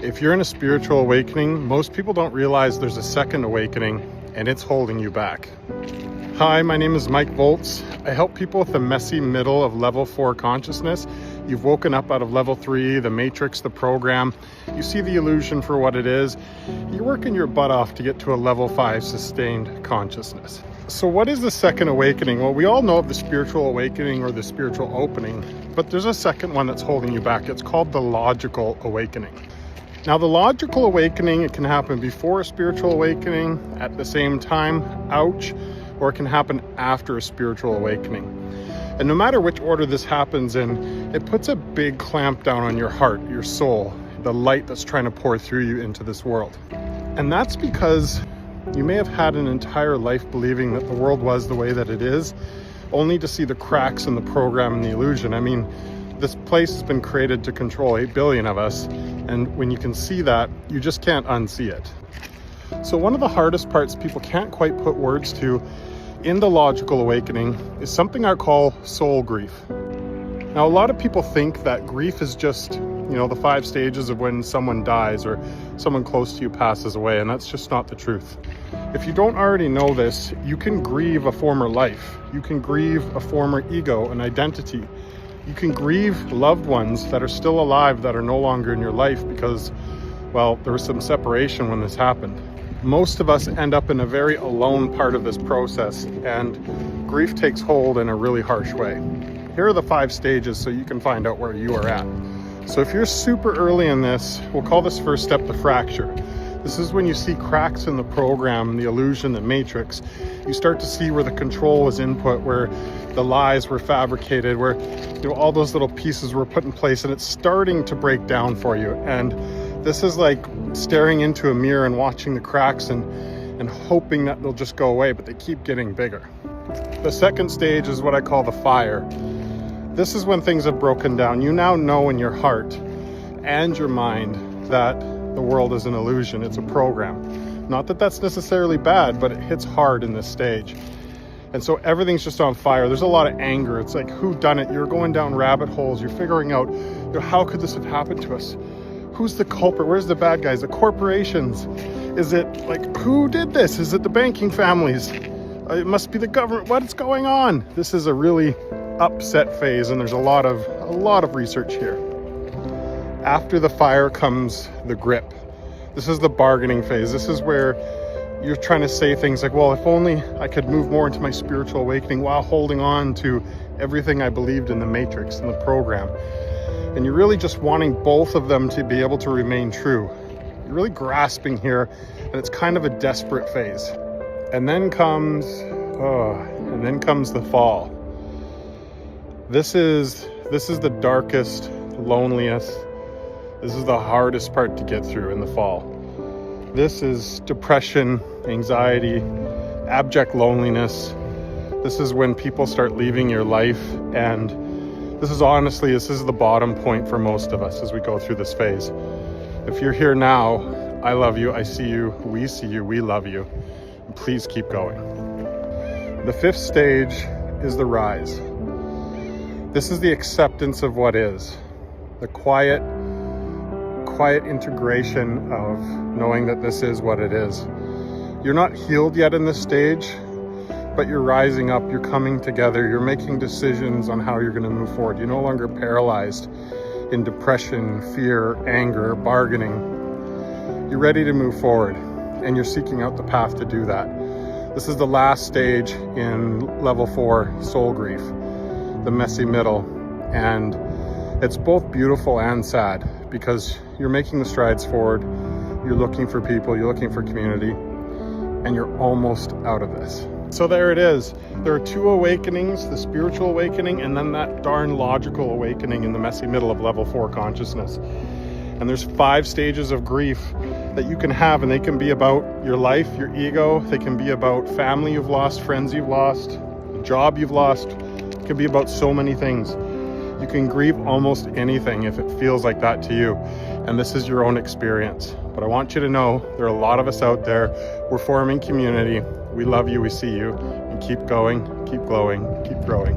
If you're in a spiritual awakening, most people don't realize there's a second awakening and it's holding you back. Hi, my name is Mike Volts. I help people with the messy middle of level 4 consciousness. You've woken up out of level 3, the matrix, the program. You see the illusion for what it is. You're working your butt off to get to a level 5 sustained consciousness. So what is the second awakening? Well, we all know of the spiritual awakening or the spiritual opening, but there's a second one that's holding you back. It's called the logical awakening. Now, the logical awakening, it can happen before a spiritual awakening, at the same time, ouch, or it can happen after a spiritual awakening. And no matter which order this happens in, it puts a big clamp down on your heart, your soul, the light that's trying to pour through you into this world. And that's because you may have had an entire life believing that the world was the way that it is, only to see the cracks in the program and the illusion. I mean, this place has been created to control 8 billion of us, and when you can see that, you just can't unsee it. So one of the hardest parts people can't quite put words to in the logical awakening is something I call soul grief. Now, a lot of people think that grief is just, the 5 stages of when someone dies or someone close to you passes away, and that's just not the truth. If you don't already know this, you can grieve a former life. You can grieve a former ego, an identity. You can grieve loved ones that are still alive that are no longer in your life because, well, there was some separation when this happened. Most of us end up in a very alone part of this process, and grief takes hold in a really harsh way. Here are the 5 stages so you can find out where you are at. So if you're super early in this, we'll call this first step the fracture. This is when you see cracks in the program, the illusion, the matrix. You start to see where the control was input, where the lies were fabricated, where all those little pieces were put in place, and it's starting to break down for you. And this is like staring into a mirror and watching the cracks and hoping that they'll just go away, but they keep getting bigger. The second stage is what I call the fire. This is when things have broken down. You now know in your heart and your mind that the world is an illusion, it's a program. Not that that's necessarily bad, but it hits hard in this stage. And so everything's just on fire. There's a lot of anger. It's like, who done it? You're going down rabbit holes. You're figuring out, how could this have happened to us? Who's the culprit? Where's the bad guys? The corporations? Is it like, who did this? Is it the banking families? It must be the government. What's going on? This is a really upset phase, and there's a lot of research here. After the fire comes the grip. This is the bargaining phase. This is where you're trying to say things like, well, if only I could move more into my spiritual awakening while holding on to everything I believed in the matrix and the program. And you're really just wanting both of them to be able to remain true. You're really grasping here, and it's kind of a desperate phase. And then comes the fall. This is the darkest, loneliest. This is the hardest part to get through in the fall. This is depression, anxiety, abject loneliness. This is when people start leaving your life, and this is the bottom point for most of us as we go through this phase. If you're here now, I love you, I see you, we love you. Please keep going. The 5th stage is the rise. This is the acceptance of what is. The quiet integration of knowing that this is what it is. You're not healed yet in this stage, but you're rising up, you're coming together, you're making decisions on how you're going to move forward. You're no longer paralyzed in depression, fear, anger, bargaining. You're ready to move forward, and you're seeking out the path to do that. This is the last stage in level 4, soul grief, the messy middle, and it's both beautiful and sad because you're making the strides forward, you're looking for people, you're looking for community, and you're almost out of this. So there it is. There are 2 awakenings, the spiritual awakening and then that darn logical awakening in the messy middle of level 4 consciousness. And there's 5 stages of grief that you can have, and they can be about your life, your ego, they can be about family you've lost, friends you've lost, a job you've lost. It can be about so many things. You can grieve almost anything if it feels like that to you. And this is your own experience. But I want you to know there are a lot of us out there. We're forming community. We love you, we see you, and keep going, keep glowing, keep growing.